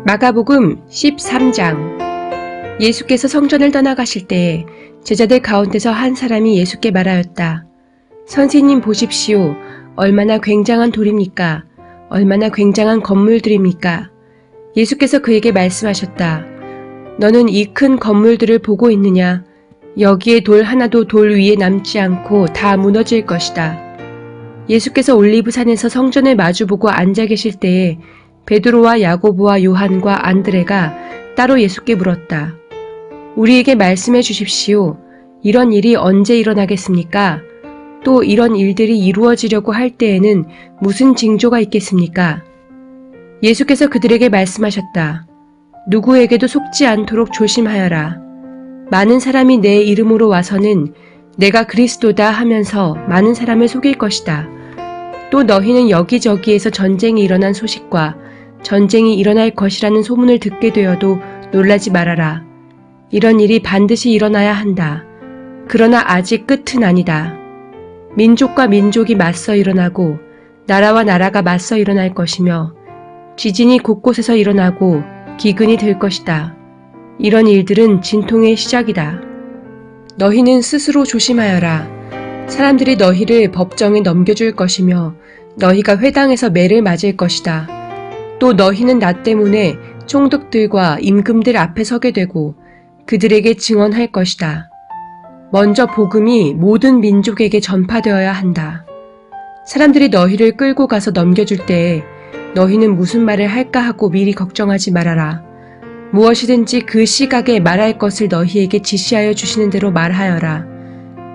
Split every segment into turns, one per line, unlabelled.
마가복음 13장. 예수께서 성전을 떠나가실 때에 제자들 가운데서 한 사람이 예수께 말하였다. 선생님 보십시오. 얼마나 굉장한 돌입니까? 얼마나 굉장한 건물들입니까? 예수께서 그에게 말씀하셨다. 너는 이 큰 건물들을 보고 있느냐? 여기에 돌 하나도 돌 위에 남지 않고 다 무너질 것이다. 예수께서 올리브산에서 성전을 마주보고 앉아 계실 때에 베드로와 야고보와 요한과 안드레가 따로 예수께 물었다. 우리에게 말씀해 주십시오. 이런 일이 언제 일어나겠습니까? 또 이런 일들이 이루어지려고 할 때에는 무슨 징조가 있겠습니까? 예수께서 그들에게 말씀하셨다. 누구에게도 속지 않도록 조심하여라. 많은 사람이 내 이름으로 와서는 내가 그리스도다 하면서 많은 사람을 속일 것이다. 또 너희는 여기저기에서 전쟁이 일어난 소식과 전쟁이 일어날 것이라는 소문을 듣게 되어도 놀라지 말아라. 이런 일이 반드시 일어나야 한다. 그러나 아직 끝은 아니다. 민족과 민족이 맞서 일어나고 나라와 나라가 맞서 일어날 것이며 지진이 곳곳에서 일어나고 기근이 들 것이다. 이런 일들은 진통의 시작이다. 너희는 스스로 조심하여라. 사람들이 너희를 법정에 넘겨줄 것이며 너희가 회당에서 매를 맞을 것이다. 또 너희는 나 때문에 총독들과 임금들 앞에 서게 되고 그들에게 증언할 것이다. 먼저 복음이 모든 민족에게 전파되어야 한다. 사람들이 너희를 끌고 가서 넘겨줄 때에 너희는 무슨 말을 할까 하고 미리 걱정하지 말아라. 무엇이든지 그 시각에 말할 것을 너희에게 지시하여 주시는 대로 말하여라.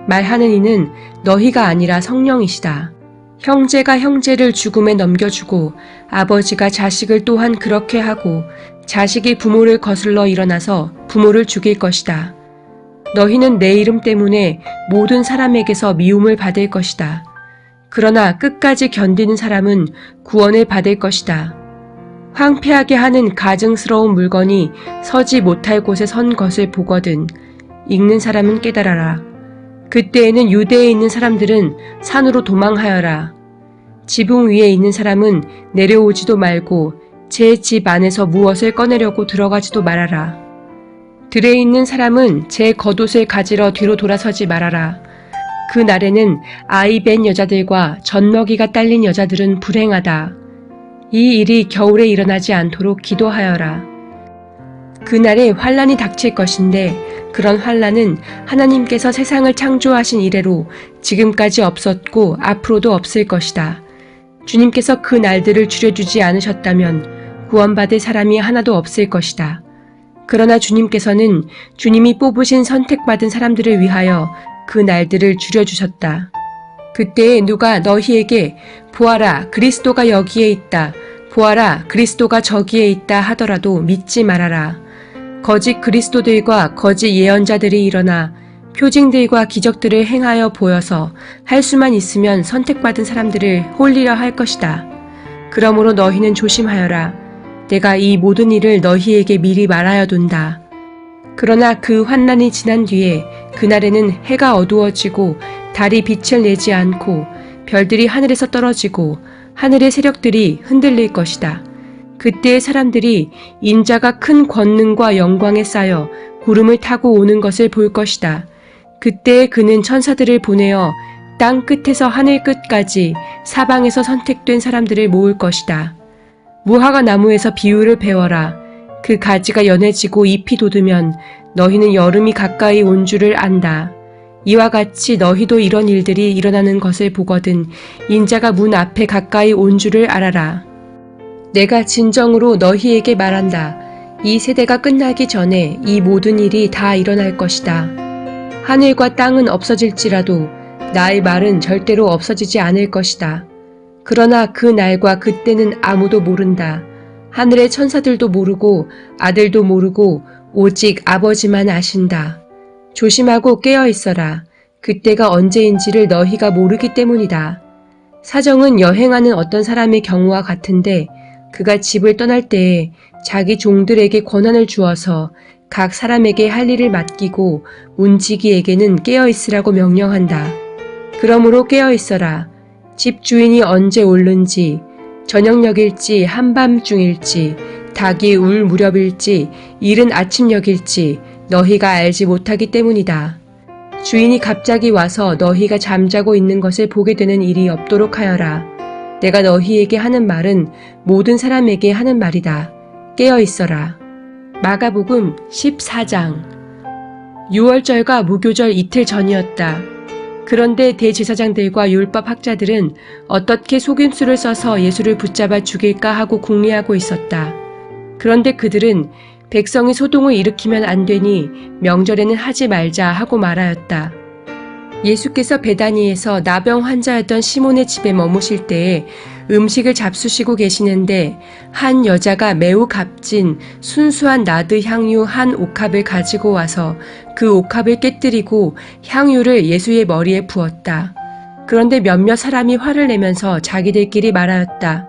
말하는 이는 너희가 아니라 성령이시다. 형제가 형제를 죽음에 넘겨주고 아버지가 자식을 또한 그렇게 하고 자식이 부모를 거슬러 일어나서 부모를 죽일 것이다. 너희는 내 이름 때문에 모든 사람에게서 미움을 받을 것이다. 그러나 끝까지 견디는 사람은 구원을 받을 것이다. 황폐하게 하는 가증스러운 물건이 서지 못할 곳에 선 것을 보거든 읽는 사람은 깨달아라. 그때에는 유대에 있는 사람들은 산으로 도망하여라. 지붕 위에 있는 사람은 내려오지도 말고 제 집 안에서 무엇을 꺼내려고 들어가지도 말아라. 들에 있는 사람은 제 겉옷을 가지러 뒤로 돌아서지 말아라. 그 날에는 아이 뵌 여자들과 젖먹이가 딸린 여자들은 불행하다. 이 일이 겨울에 일어나지 않도록 기도하여라. 그날에 환란이 닥칠 것인데 그런 환란은 하나님께서 세상을 창조하신 이래로 지금까지 없었고 앞으로도 없을 것이다. 주님께서 그 날들을 줄여주지 않으셨다면 구원받을 사람이 하나도 없을 것이다. 그러나 주님께서는 주님이 뽑으신 선택받은 사람들을 위하여 그 날들을 줄여주셨다. 그때에 누가 너희에게 보아라 그리스도가 여기에 있다. 보아라 그리스도가 저기에 있다 하더라도 믿지 말아라. 거짓 그리스도들과 거짓 예언자들이 일어나 표징들과 기적들을 행하여 보여서 할 수만 있으면 선택받은 사람들을 홀리려 할 것이다. 그러므로 너희는 조심하여라. 내가 이 모든 일을 너희에게 미리 말하여 둔다. 그러나 그 환난이 지난 뒤에 그날에는 해가 어두워지고 달이 빛을 내지 않고 별들이 하늘에서 떨어지고 하늘의 세력들이 흔들릴 것이다. 그때의 사람들이 인자가 큰 권능과 영광에 쌓여 구름을 타고 오는 것을 볼 것이다. 그때에 그는 천사들을 보내어 땅 끝에서 하늘 끝까지 사방에서 선택된 사람들을 모을 것이다. 무화과 나무에서 비유를 배워라. 그 가지가 연해지고 잎이 돋으면 너희는 여름이 가까이 온 줄을 안다. 이와 같이 너희도 이런 일들이 일어나는 것을 보거든 인자가 문 앞에 가까이 온 줄을 알아라. 내가 진정으로 너희에게 말한다. 이 세대가 끝나기 전에 이 모든 일이 다 일어날 것이다. 하늘과 땅은 없어질지라도 나의 말은 절대로 없어지지 않을 것이다. 그러나 그 날과 그때는 아무도 모른다. 하늘의 천사들도 모르고 아들도 모르고 오직 아버지만 아신다. 조심하고 깨어 있어라. 그때가 언제인지를 너희가 모르기 때문이다. 사정은 여행하는 어떤 사람의 경우와 같은데 그가 집을 떠날 때에 자기 종들에게 권한을 주어서 각 사람에게 할 일을 맡기고 운지기에게는 깨어 있으라고 명령한다. 그러므로 깨어 있어라. 집 주인이 언제 올는지 저녁녘일지 한밤중일지 닭이 울 무렵일지 이른 아침녘일지 너희가 알지 못하기 때문이다. 주인이 갑자기 와서 너희가 잠자고 있는 것을 보게 되는 일이 없도록 하여라. 내가 너희에게 하는 말은 모든 사람에게 하는 말이다. 깨어 있어라. 마가복음 14장. 6월절과 무교절 이틀 전이었다. 그런데 대제사장들과 율법 학자들은 어떻게 속임수를 써서 예수를 붙잡아 죽일까 하고 궁리하고 있었다. 그런데 그들은 백성이 소동을 일으키면 안 되니 명절에는 하지 말자 하고 말하였다. 예수께서 베다니에서 나병 환자였던 시몬의 집에 머무실 때에 음식을 잡수시고 계시는데 한 여자가 매우 값진 순수한 나드 향유 한 옥합을 가지고 와서 그 옥합을 깨뜨리고 향유를 예수의 머리에 부었다. 그런데 몇몇 사람이 화를 내면서 자기들끼리 말하였다.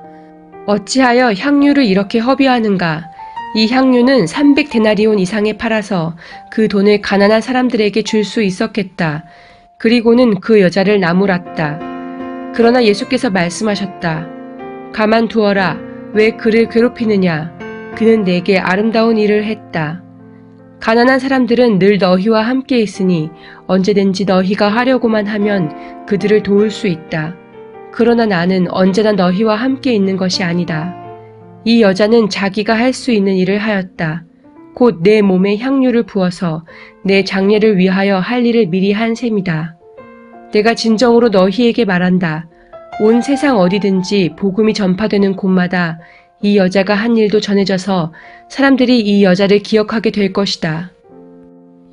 어찌하여 향유를 이렇게 허비하는가? 이 향유는 300데나리온 이상에 팔아서 그 돈을 가난한 사람들에게 줄 수 있었겠다. 그리고는 그 여자를 나무랐다. 그러나 예수께서 말씀하셨다. 가만두어라. 왜 그를 괴롭히느냐? 그는 내게 아름다운 일을 했다. 가난한 사람들은 늘 너희와 함께 있으니 언제든지 너희가 하려고만 하면 그들을 도울 수 있다. 그러나 나는 언제나 너희와 함께 있는 것이 아니다. 이 여자는 자기가 할 수 있는 일을 하였다. 곧 내 몸에 향유를 부어서 내 장례를 위하여 할 일을 미리 한 셈이다. 내가 진정으로 너희에게 말한다. 온 세상 어디든지 복음이 전파되는 곳마다 이 여자가 한 일도 전해져서 사람들이 이 여자를 기억하게 될 것이다.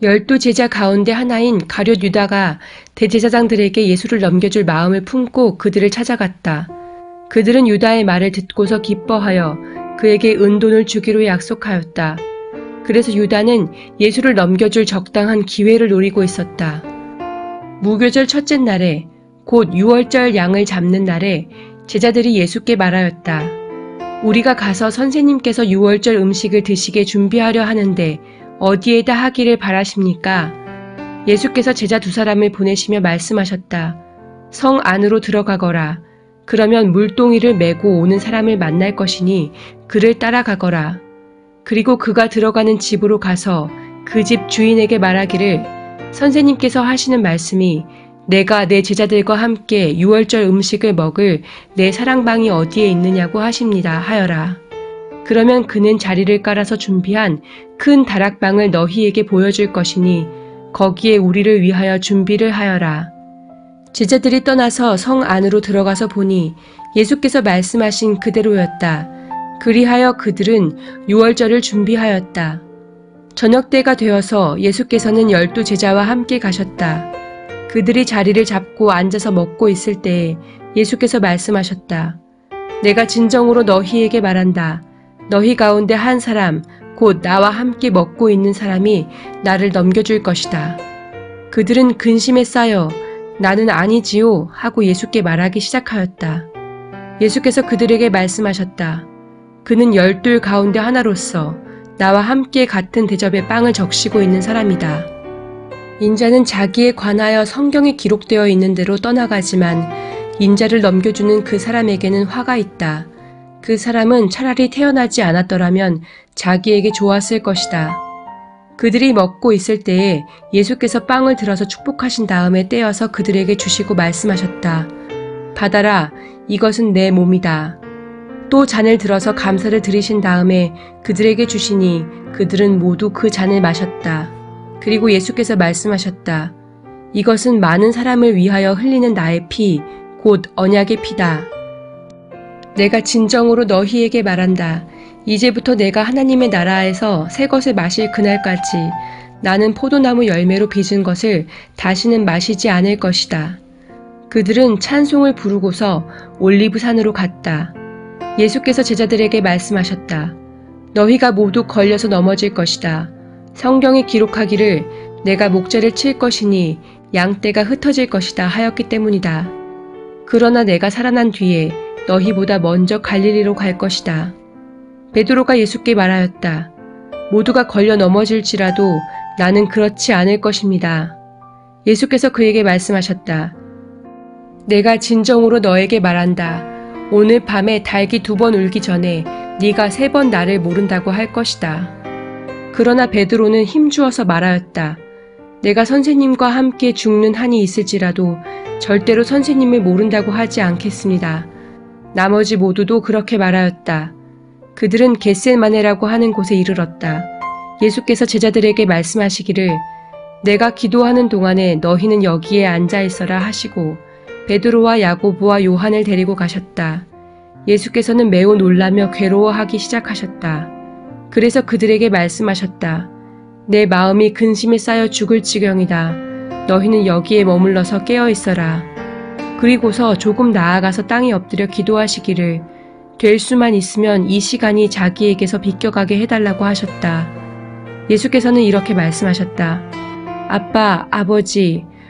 12 제자 가운데 하나인 가룟 유다가 대제사장들에게 예수를 넘겨줄 마음을 품고 그들을 찾아갔다. 그들은 유다의 말을 듣고서 기뻐하여 그에게 은돈을 주기로 약속하였다. 그래서 유다는 예수를 넘겨줄 적당한 기회를 노리고 있었다. 무교절 첫째 날에 곧 6월절 양을 잡는 날에 제자들이 예수께 말하였다. 우리가 가서 선생님께서 6월절 음식을 드시게 준비하려 하는데 어디에다 하기를 바라십니까? 예수께서 제자 2사람을 보내시며 말씀하셨다. 성 안으로 들어가거라. 그러면 물동이를 메고 오는 사람을 만날 것이니 그를 따라가거라. 그리고 그가 들어가는 집으로 가서 그 집 주인에게 말하기를 선생님께서 하시는 말씀이 내가 내 제자들과 함께 6월절 음식을 먹을 내 사랑방이 어디에 있느냐고 하십니다 하여라. 그러면 그는 자리를 깔아서 준비한 큰 다락방을 너희에게 보여줄 것이니 거기에 우리를 위하여 준비를 하여라. 제자들이 떠나서 성 안으로 들어가서 보니 예수께서 말씀하신 그대로였다. 그리하여 그들은 6월절을 준비하였다. 저녁 때가 되어서 예수께서는 12 제자와 함께 가셨다. 그들이 자리를 잡고 앉아서 먹고 있을 때에 예수께서 말씀하셨다. 내가 진정으로 너희에게 말한다. 너희 가운데 한 사람, 곧 나와 함께 먹고 있는 사람이 나를 넘겨줄 것이다. 그들은 근심에 쌓여 나는 아니지요 하고 예수께 말하기 시작하였다. 예수께서 그들에게 말씀하셨다. 그는 12 가운데 하나로서 나와 함께 같은 대접에 빵을 적시고 있는 사람이다. 인자는 자기에 관하여 성경에 기록되어 있는 대로 떠나가지만 인자를 넘겨주는 그 사람에게는 화가 있다. 그 사람은 차라리 태어나지 않았더라면 자기에게 좋았을 것이다. 그들이 먹고 있을 때에 예수께서 빵을 들어서 축복하신 다음에 떼어서 그들에게 주시고 말씀하셨다. 받아라, 이것은 내 몸이다. 또 잔을 들어서 감사를 드리신 다음에 그들에게 주시니 그들은 모두 그 잔을 마셨다. 그리고 예수께서 말씀하셨다. 이것은 많은 사람을 위하여 흘리는 나의 피, 곧 언약의 피다. 내가 진정으로 너희에게 말한다. 이제부터 내가 하나님의 나라에서 새 것을 마실 그날까지 나는 포도나무 열매로 빚은 것을 다시는 마시지 않을 것이다. 그들은 찬송을 부르고서 올리브산으로 갔다. 예수께서 제자들에게 말씀하셨다. 너희가 모두 걸려서 넘어질 것이다. 성경에 기록하기를 내가 목자를 칠 것이니 양떼가 흩어질 것이다 하였기 때문이다. 그러나 내가 살아난 뒤에 너희보다 먼저 갈릴리로 갈 것이다. 베드로가 예수께 말하였다. 모두가 걸려 넘어질지라도 나는 그렇지 않을 것입니다. 예수께서 그에게 말씀하셨다. 내가 진정으로 너에게 말한다. 오늘 밤에 닭이 2번 울기 전에 네가 3번 나를 모른다고 할 것이다. 그러나 베드로는 힘주어서 말하였다. 내가 선생님과 함께 죽는 한이 있을지라도 절대로 선생님을 모른다고 하지 않겠습니다. 나머지 모두도 그렇게 말하였다. 그들은 겟세마네라고 하는 곳에 이르렀다. 예수께서 제자들에게 말씀하시기를 내가 기도하는 동안에 너희는 여기에 앉아 있어라 하시고 베드로와 야고보와 요한을 데리고 가셨다. 예수께서는 매우 놀라며 괴로워하기 시작하셨다. 그래서 그들에게 말씀하셨다. 내 마음이 근심에 쌓여 죽을 지경이다. 너희는 여기에 머물러서 깨어 있어라. 그리고서 조금 나아가서 땅에 엎드려 기도하시기를 될 수만 있으면 이 시간이 자기에게서 비껴가게 해달라고 하셨다. 예수께서는 이렇게 말씀하셨다. 아빠,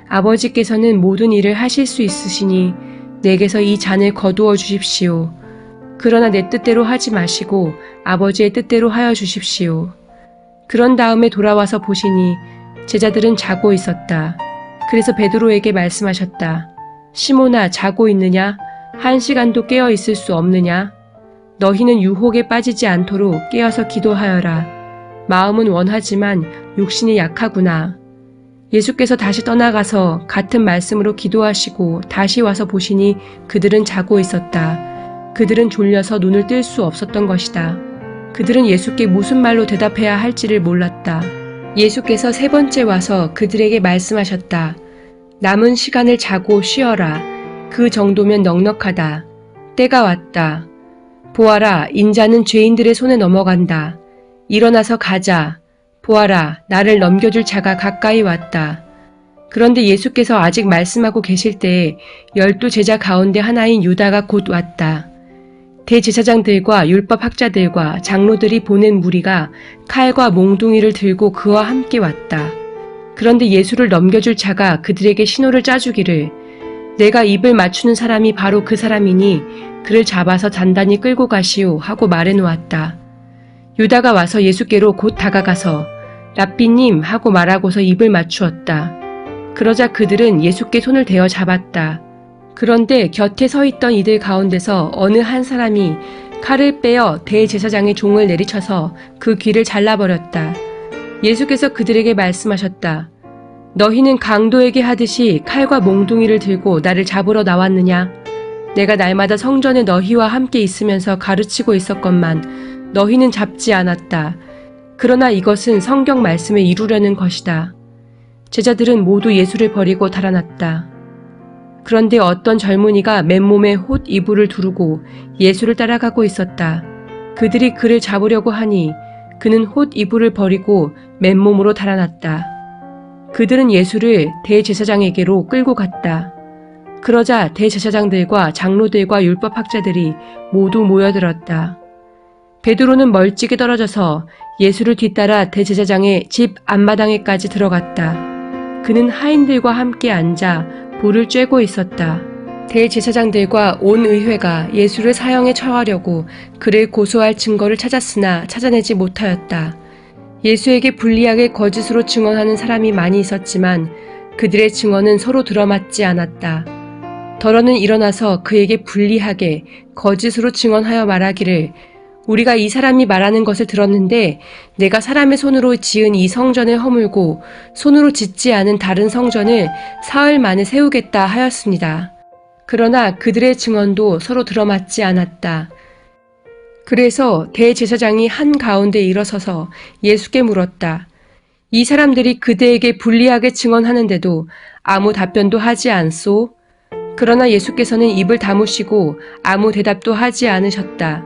아버지께서는 모든 일을 하실 수 있으시니 내게서 이 잔을 거두어 주십시오. 그러나 내 뜻대로 하지 마시고 아버지의 뜻대로 하여 주십시오. 그런 다음에 돌아와서 보시니 제자들은 자고 있었다. 그래서 베드로에게 말씀하셨다. 시몬아, 자고 있느냐? 1시간도 깨어 있을 수 없느냐? 너희는 유혹에 빠지지 않도록 깨어서 기도하여라. 마음은 원하지만 육신이 약하구나. 예수께서 다시 떠나가서 같은 말씀으로 기도하시고 다시 와서 보시니 그들은 자고 있었다. 그들은 졸려서 눈을 뜰 수 없었던 것이다. 그들은 예수께 무슨 말로 대답해야 할지를 몰랐다. 예수께서 3번째 와서 그들에게 말씀하셨다. 남은 시간을 자고 쉬어라. 그 정도면 넉넉하다. 때가 왔다. 보아라, 인자는 죄인들의 손에 넘어간다. 일어나서 가자. 보아라, 나를 넘겨줄 자가 가까이 왔다. 그런데 예수께서 아직 말씀하고 계실 때에 12 제자 가운데 하나인 유다가 곧 왔다. 대제사장들과 율법학자들과 장로들이 보낸 무리가 칼과 몽둥이를 들고 그와 함께 왔다. 그런데 예수를 넘겨줄 자가 그들에게 신호를 짜주기를 내가 입을 맞추는 사람이 바로 그 사람이니 그를 잡아서 단단히 끌고 가시오 하고 말해놓았다. 유다가 와서 예수께로 곧 다가가서 랍비님 하고 말하고서 입을 맞추었다. 그러자 그들은 예수께 손을 대어 잡았다. 그런데 곁에 서 있던 이들 가운데서 어느 한 사람이 칼을 빼어 대제사장의 종을 내리쳐서 그 귀를 잘라버렸다. 예수께서 그들에게 말씀하셨다. 너희는 강도에게 하듯이 칼과 몽둥이를 들고 나를 잡으러 나왔느냐? 내가 날마다 성전에 너희와 함께 있으면서 가르치고 있었건만 너희는 잡지 않았다. 그러나 이것은 성경 말씀을 이루려는 것이다. 제자들은 모두 예수를 버리고 달아났다. 그런데 어떤 젊은이가 맨몸에 홑 이불을 두르고 예수를 따라가고 있었다. 그들이 그를 잡으려고 하니 그는 홑 이불을 버리고 맨몸으로 달아났다. 그들은 예수를 대제사장에게로 끌고 갔다. 그러자 대제사장들과 장로들과 율법학자들이 모두 모여들었다. 베드로는 멀찍이 떨어져서 예수를 뒤따라 대제사장의 집 앞마당에까지 들어갔다. 그는 하인들과 함께 앉아 볼을 쬐고 있었다. 대제사장들과 온 의회가 예수를 사형에 처하려고 그를 고소할 증거를 찾았으나 찾아내지 못하였다. 예수에게 불리하게 거짓으로 증언하는 사람이 많이 있었지만 그들의 증언은 서로 들어맞지 않았다. 더러는 일어나서 그에게 불리하게 거짓으로 증언하여 말하기를 우리가 이 사람이 말하는 것을 들었는데 내가 사람의 손으로 지은 이 성전을 허물고 손으로 짓지 않은 다른 성전을 사흘 만에 세우겠다 하였습니다. 그러나 그들의 증언도 서로 들어맞지 않았다. 그래서 대제사장이 한가운데 일어서서 예수께 물었다. 이 사람들이 그대에게 불리하게 증언하는데도 아무 답변도 하지 않소? 그러나 예수께서는 입을 다무시고 아무 대답도 하지 않으셨다.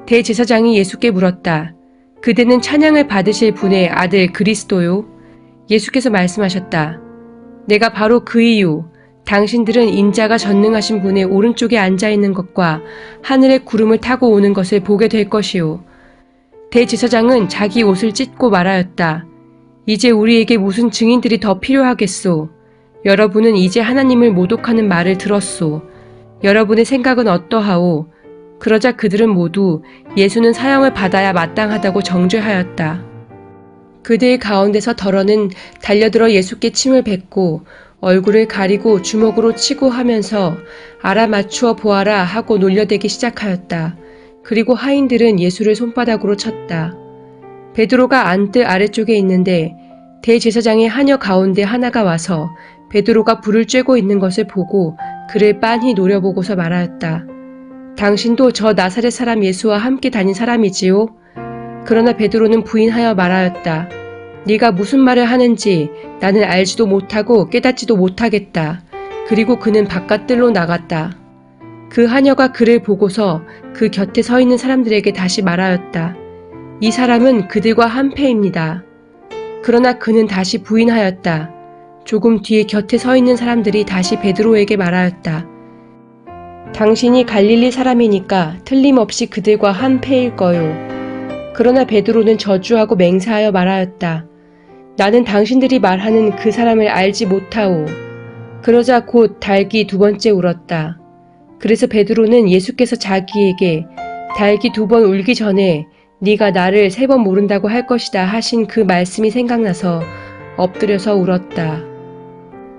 대제사장이 예수께 물었다. 그대는 찬양을 받으실 분의 아들 그리스도요? 예수께서 말씀하셨다. 내가 바로 그이요. 당신들은 인자가 전능하신 분의 오른쪽에 앉아있는 것과 하늘의 구름을 타고 오는 것을 보게 될 것이요. 대제사장은 자기 옷을 찢고 말하였다. 이제 우리에게 무슨 증인들이 더 필요하겠소? 여러분은 이제 하나님을 모독하는 말을 들었소. 여러분의 생각은 어떠하오? 그러자 그들은 모두 예수는 사형을 받아야 마땅하다고 정죄하였다. 그들 가운데서 더러는 달려들어 예수께 침을 뱉고 얼굴을 가리고 주먹으로 치고 하면서 알아맞추어 보아라 하고 놀려대기 시작하였다. 그리고 하인들은 예수를 손바닥으로 쳤다. 베드로가 안뜰 아래쪽에 있는데 대제사장의 하녀 가운데 하나가 와서 베드로가 불을 쬐고 있는 것을 보고 그를 빤히 노려보고서 말하였다. 당신도 저 나사렛 사람 예수와 함께 다닌 사람이지요? 그러나 베드로는 부인하여 말하였다. 네가 무슨 말을 하는지 나는 알지도 못하고 깨닫지도 못하겠다. 그리고 그는 바깥뜰로 나갔다. 그 하녀가 그를 보고서 그 곁에 서 있는 사람들에게 다시 말하였다. 이 사람은 그들과 한패입니다. 그러나 그는 다시 부인하였다. 조금 뒤에 곁에 서 있는 사람들이 다시 베드로에게 말하였다. 당신이 갈릴리 사람이니까 틀림없이 그들과 한패일 거요. 그러나 베드로는 저주하고 맹세하여 말하였다. 나는 당신들이 말하는 그 사람을 알지 못하오. 그러자 곧 닭이 두 번째 울었다. 그래서 베드로는 예수께서 자기에게 닭이 두 번 울기 전에 네가 나를 세 번 모른다고 할 것이다 하신 그 말씀이 생각나서 엎드려서 울었다.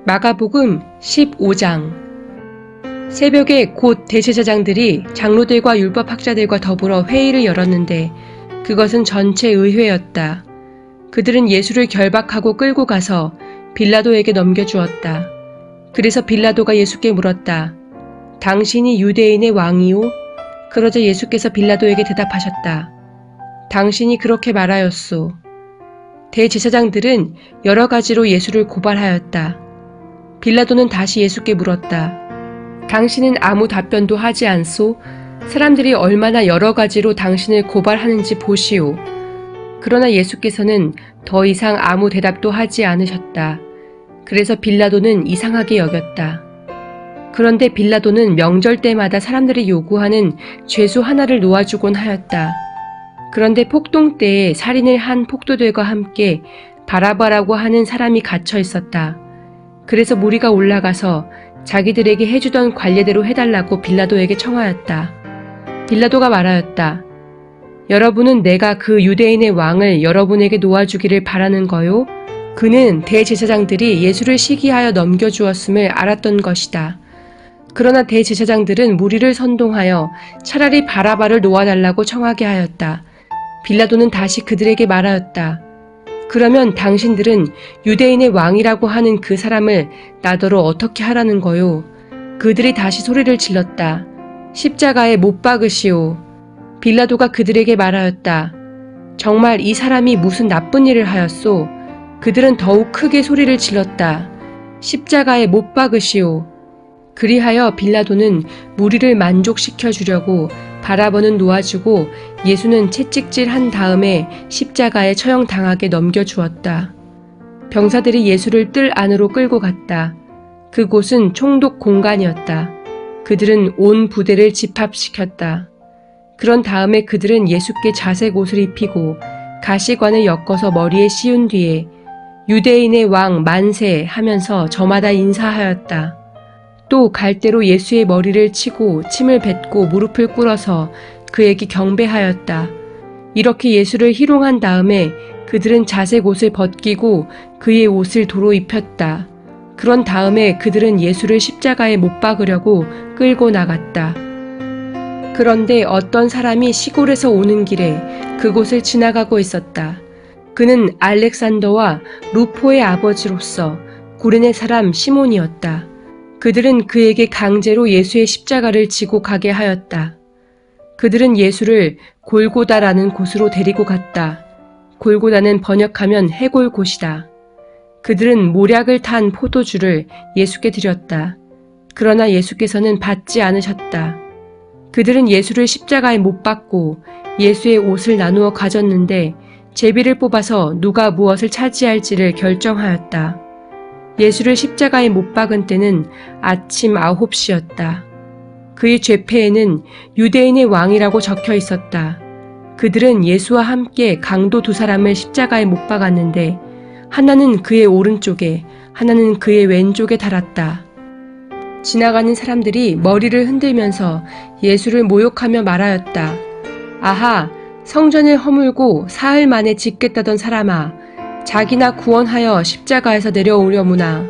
마가복음 15장. 새벽에 곧 대제사장들이 장로들과 율법학자들과 더불어 회의를 열었는데 그것은 전체 의회였다. 그들은 예수를 결박하고 끌고 가서 빌라도에게 넘겨주었다. 그래서 빌라도가 예수께 물었다. 당신이 유대인의 왕이오? 그러자 예수께서 빌라도에게 대답하셨다. 당신이 그렇게 말하였소. 대제사장들은 여러 가지로 예수를 고발하였다. 빌라도는 다시 예수께 물었다. 당신은 아무 답변도 하지 않소? 사람들이 얼마나 여러 가지로 당신을 고발하는지 보시오. 그러나 예수께서는 더 이상 아무 대답도 하지 않으셨다. 그래서 빌라도는 이상하게 여겼다. 그런데 빌라도는 명절 때마다 사람들이 요구하는 죄수 하나를 놓아주곤 하였다. 그런데 폭동 때에 살인을 한 폭도들과 함께 바라바라고 하는 사람이 갇혀 있었다. 그래서 무리가 올라가서 자기들에게 해주던 관례대로 해달라고 빌라도에게 청하였다. 빌라도가 말하였다. 여러분은 내가 그 유대인의 왕을 여러분에게 놓아주기를 바라는 거요? 그는 대제사장들이 예수를 시기하여 넘겨주었음을 알았던 것이다. 그러나 대제사장들은 무리를 선동하여 차라리 바라바를 놓아달라고 청하게 하였다. 빌라도는 다시 그들에게 말하였다. 그러면 당신들은 유대인의 왕이라고 하는 그 사람을 나더러 어떻게 하라는 거요? 그들이 다시 소리를 질렀다. 십자가에 못 박으시오. 빌라도가 그들에게 말하였다. 정말 이 사람이 무슨 나쁜 일을 하였소? 그들은 더욱 크게 소리를 질렀다. 십자가에 못 박으시오. 그리하여 빌라도는 무리를 만족시켜 주려고 바라바는 놓아주고 예수는 채찍질한 다음에 십자가에 처형당하게 넘겨주었다. 병사들이 예수를 뜰 안으로 끌고 갔다. 그곳은 총독 공간이었다. 그들은 온 부대를 집합시켰다. 그런 다음에 그들은 예수께 자색 옷을 입히고 가시관을 엮어서 머리에 씌운 뒤에 유대인의 왕 만세 하면서 저마다 인사하였다. 또 갈대로 예수의 머리를 치고 침을 뱉고 무릎을 꿇어서 그에게 경배하였다. 이렇게 예수를 희롱한 다음에 그들은 자색 옷을 벗기고 그의 옷을 도로 입혔다. 그런 다음에 그들은 예수를 십자가에 못 박으려고 끌고 나갔다. 그런데 어떤 사람이 시골에서 오는 길에 그곳을 지나가고 있었다. 그는 알렉산더와 루포의 아버지로서 구레네 사람 시몬이었다. 그들은 그에게 강제로 예수의 십자가를 지고 가게 하였다. 그들은 예수를 골고다라는 곳으로 데리고 갔다. 골고다는 번역하면 해골 곳이다. 그들은 모략을 탄 포도주를 예수께 드렸다. 그러나 예수께서는 받지 않으셨다. 그들은 예수를 십자가에 못 박고 예수의 옷을 나누어 가졌는데 제비를 뽑아서 누가 무엇을 차지할지를 결정하였다. 예수를 십자가에 못 박은 때는 아침 9시였다. 그의 죄패에는 유대인의 왕이라고 적혀 있었다. 그들은 예수와 함께 강도 두 사람을 십자가에 못 박았는데 하나는 그의 오른쪽에 하나는 그의 왼쪽에 달았다. 지나가는 사람들이 머리를 흔들면서 예수를 모욕하며 말하였다. 아하, 성전을 허물고 사흘 만에 짓겠다던 사람아, 자기나 구원하여 십자가에서 내려오려무나.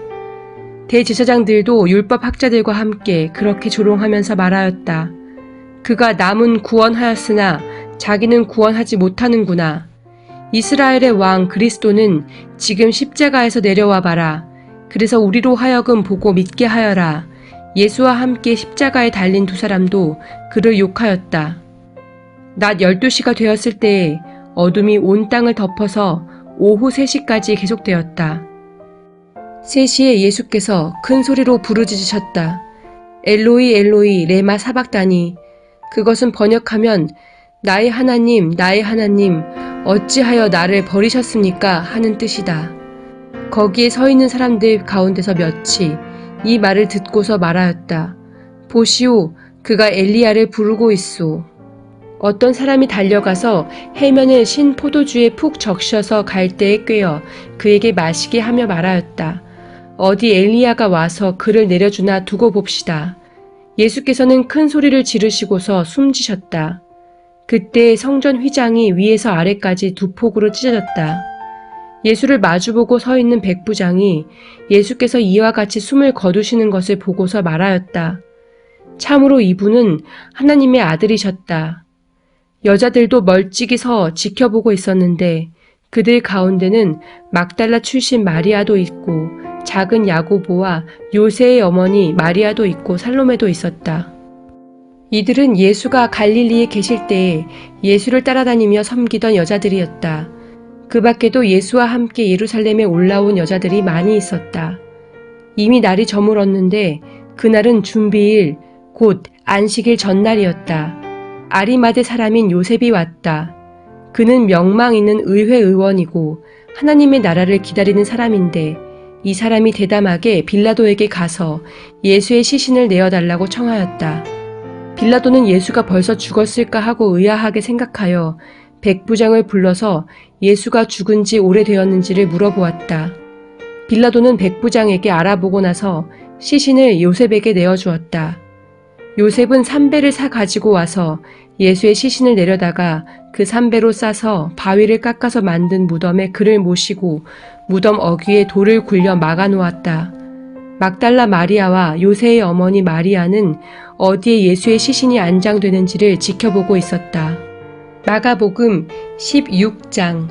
대제사장들도 율법 학자들과 함께 그렇게 조롱하면서 말하였다. 그가 남은 구원하였으나 자기는 구원하지 못하는구나. 이스라엘의 왕 그리스도는 지금 십자가에서 내려와 봐라. 그래서 우리로 하여금 보고 믿게 하여라. 예수와 함께 십자가에 달린 두 사람도 그를 욕하였다. 낮 12시가 되었을 때에 어둠이 온 땅을 덮어서 오후 3시까지 계속되었다. 3시에 예수께서 큰 소리로 부르짖으셨다. 엘로이 엘로이 레마 사박다니. 그것은 번역하면 나의 하나님 어찌하여 나를 버리셨습니까? 하는 뜻이다. 거기에 서 있는 사람들 가운데서 몇이 이 말을 듣고서 말하였다. 보시오, 그가 엘리야를 부르고 있소. 어떤 사람이 달려가서 해면을 신 포도주에 푹 적셔서 갈대에 꿰어 그에게 마시게 하며 말하였다. 어디 엘리야가 와서 그를 내려주나 두고 봅시다. 예수께서는 큰 소리를 지르시고서 숨지셨다. 그때 성전 휘장이 위에서 아래까지 두 폭으로 찢어졌다. 예수를 마주보고 서 있는 백부장이 예수께서 이와 같이 숨을 거두시는 것을 보고서 말하였다. 참으로 이분은 하나님의 아들이셨다. 여자들도 멀찍이 서 지켜보고 있었는데 그들 가운데는 막달라 출신 마리아도 있고 작은 야고보와 요새의 어머니 마리아도 있고 살로메도 있었다. 이들은 예수가 갈릴리에 계실 때에 예수를 따라다니며 섬기던 여자들이었다. 그 밖에도 예수와 함께 예루살렘에 올라온 여자들이 많이 있었다. 이미 날이 저물었는데 그날은 준비일, 곧 안식일 전날이었다. 아리마대 사람인 요셉이 왔다. 그는 명망 있는 의회 의원이고 하나님의 나라를 기다리는 사람인데 이 사람이 대담하게 빌라도에게 가서 예수의 시신을 내어달라고 청하였다. 빌라도는 예수가 벌써 죽었을까 하고 의아하게 생각하여 백부장을 불러서 예수가 죽은 지 오래되었는지를 물어보았다. 빌라도는 백부장에게 알아보고 나서 시신을 요셉에게 내어주었다. 요셉은 삼배를 사 가지고 와서 예수의 시신을 내려다가 그 삼배로 싸서 바위를 깎아서 만든 무덤에 그를 모시고 무덤 어귀에 돌을 굴려 막아 놓았다. 막달라 마리아와 요새의 어머니 마리아는 어디에 예수의 시신이 안장되는지를 지켜보고 있었다. 마가복음 16장.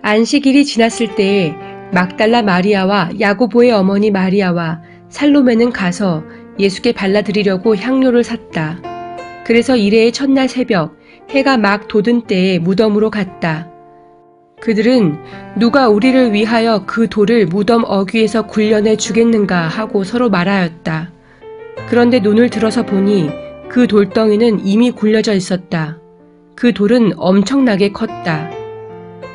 안식일이 지났을 때에 막달라 마리아와 야고보의 어머니 마리아와 살로메는 가서 예수께 발라드리려고 향료를 샀다. 그래서 이레의 첫날 새벽 해가 막 돋은 때에 무덤으로 갔다. 그들은 누가 우리를 위하여 그 돌을 무덤 어귀에서 굴려내 주겠는가 하고 서로 말하였다. 그런데 눈을 들어서 보니 그 돌덩이는 이미 굴려져 있었다. 그 돌은 엄청나게 컸다.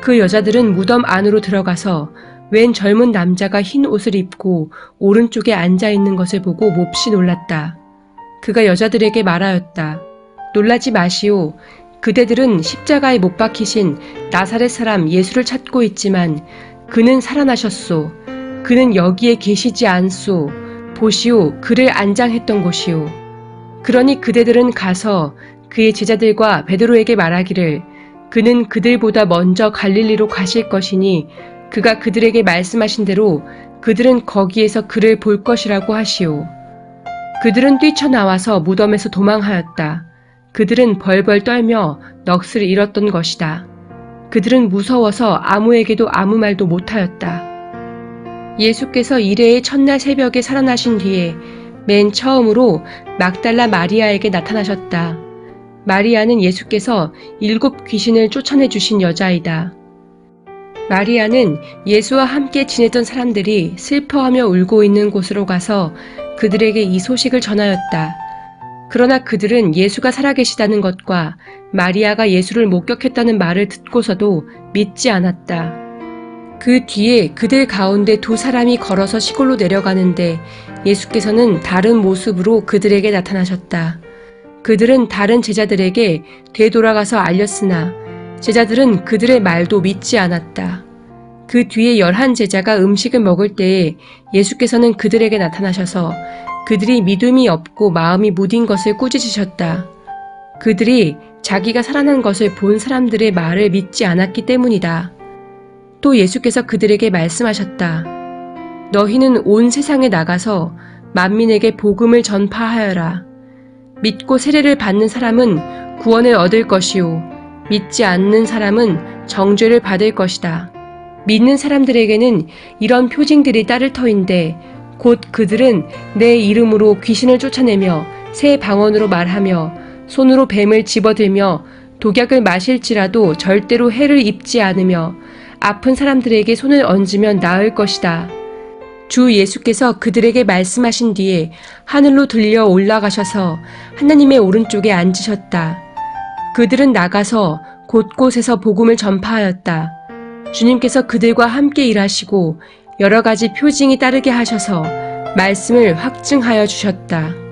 그 여자들은 무덤 안으로 들어가서 웬 젊은 남자가 흰 옷을 입고 오른쪽에 앉아 있는 것을 보고 몹시 놀랐다. 그가 여자들에게 말하였다. 놀라지 마시오. 그대들은 십자가에 못 박히신 나사렛 사람 예수를 찾고 있지만 그는 살아나셨소. 그는 여기에 계시지 않소. 보시오. 그를 안장했던 곳이오. 그러니 그대들은 가서 그의 제자들과 베드로에게 말하기를 그는 그들보다 먼저 갈릴리로 가실 것이니 그가 그들에게 말씀하신 대로 그들은 거기에서 그를 볼 것이라고 하시오. 그들은 뛰쳐나와서 무덤에서 도망하였다. 그들은 벌벌 떨며 넋을 잃었던 것이다. 그들은 무서워서 아무에게도 아무 말도 못하였다. 예수께서 이레의 첫날 새벽에 살아나신 뒤에 맨 처음으로 막달라 마리아에게 나타나셨다. 마리아는 예수께서 7 귀신을 쫓아내 주신 여자이다. 마리아는 예수와 함께 지냈던 사람들이 슬퍼하며 울고 있는 곳으로 가서 그들에게 이 소식을 전하였다. 그러나 그들은 예수가 살아계시다는 것과 마리아가 예수를 목격했다는 말을 듣고서도 믿지 않았다. 그 뒤에 그들 가운데 2 사람이 걸어서 시골로 내려가는데 예수께서는 다른 모습으로 그들에게 나타나셨다. 그들은 다른 제자들에게 되돌아가서 알렸으나 제자들은 그들의 말도 믿지 않았다. 그 뒤에 11 제자가 음식을 먹을 때에 예수께서는 그들에게 나타나셔서 그들이 믿음이 없고 마음이 무딘 것을 꾸짖으셨다. 그들이 자기가 살아난 것을 본 사람들의 말을 믿지 않았기 때문이다. 또 예수께서 그들에게 말씀하셨다. 너희는 온 세상에 나가서 만민에게 복음을 전파하여라. 믿고 세례를 받는 사람은 구원을 얻을 것이요 믿지 않는 사람은 정죄를 받을 것이다. 믿는 사람들에게는 이런 표징들이 따를 터인데 곧 그들은 내 이름으로 귀신을 쫓아내며 새 방언으로 말하며 손으로 뱀을 집어들며 독약을 마실지라도 절대로 해를 입지 않으며 아픈 사람들에게 손을 얹으면 나을 것이다. 주 예수께서 그들에게 말씀하신 뒤에 하늘로 들려 올라가셔서 하나님의 오른쪽에 앉으셨다. 그들은 나가서 곳곳에서 복음을 전파하였다. 주님께서 그들과 함께 일하시고 여러 가지 표징이 따르게 하셔서 말씀을 확증하여 주셨다.